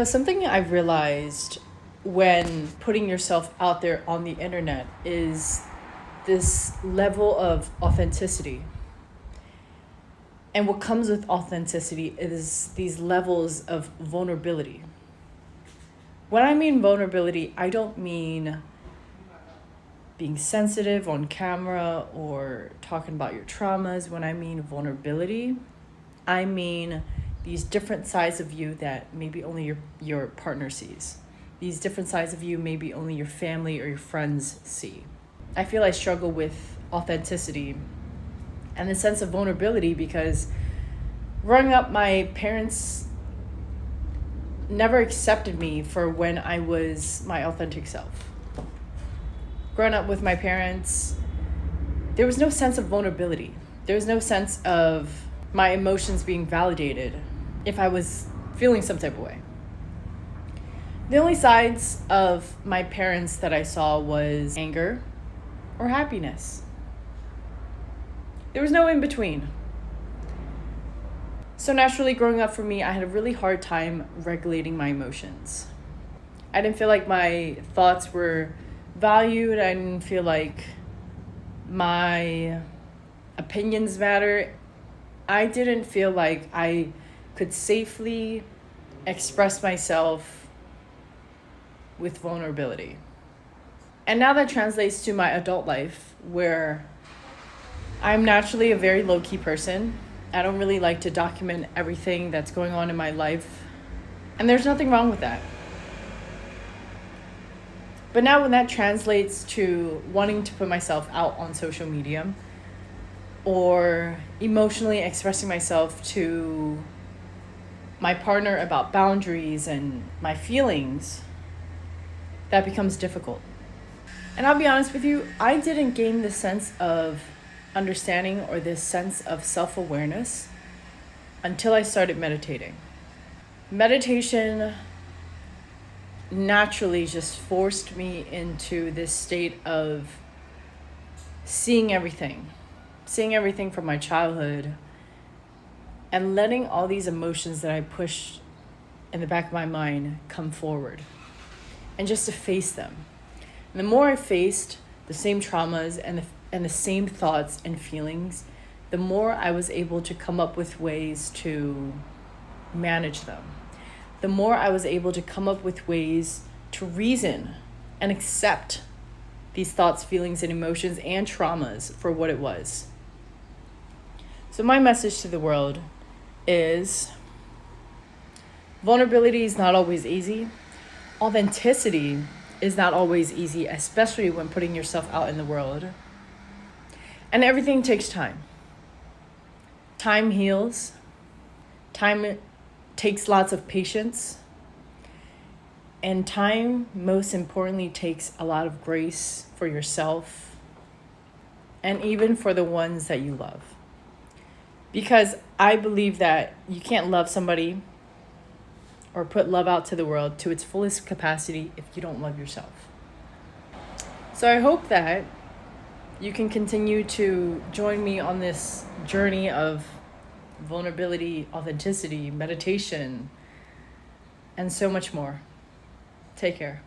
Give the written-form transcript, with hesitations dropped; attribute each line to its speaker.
Speaker 1: Something I've realized when putting yourself out there on the internet is this level of authenticity. And what comes with authenticity is these levels of vulnerability. When I mean vulnerability, I don't mean being sensitive on camera or talking about your traumas. When I mean vulnerability, I mean these different sides of you that maybe only your partner sees. These different sides of you maybe only your family or your friends see. I feel I struggle with authenticity and the sense of vulnerability because growing up, my parents never accepted me for when I was my authentic self. Growing up with my parents, there was no sense of vulnerability. There was no sense of my emotions being validated if I was feeling some type of way. The only sides of my parents that I saw was anger or happiness. There was no in between. So naturally, growing up for me, I had a really hard time regulating my emotions. I didn't feel like my thoughts were valued. I didn't feel like my opinions matter. I didn't feel like I could safely express myself with vulnerability. And now that translates to my adult life, where I'm naturally a very low-key person. I don't really like to document everything that's going on in my life. And there's nothing wrong with that. But now when that translates to wanting to put myself out on social media or emotionally expressing myself to my partner about boundaries and my feelings, that becomes difficult. And I'll be honest with you, I didn't gain this sense of understanding or this sense of self-awareness until I started meditating. Meditation naturally just forced me into this state of seeing everything from my childhood and letting all these emotions that I pushed in the back of my mind come forward and just to face them. And the more I faced the same traumas and the same thoughts and feelings, the more I was able to come up with ways to manage them. The more I was able to come up with ways to reason and accept these thoughts, feelings, and emotions and traumas for what it was. So my message to the world is vulnerability is not always easy. Authenticity is not always easy, especially when putting yourself out in the world. And everything takes time. Time heals. Time takes lots of patience. And time, most importantly, takes a lot of grace for yourself and even for the ones that you love. Because I believe that you can't love somebody or put love out to the world to its fullest capacity if you don't love yourself. So I hope that you can continue to join me on this journey of vulnerability, authenticity, meditation, and so much more. Take care.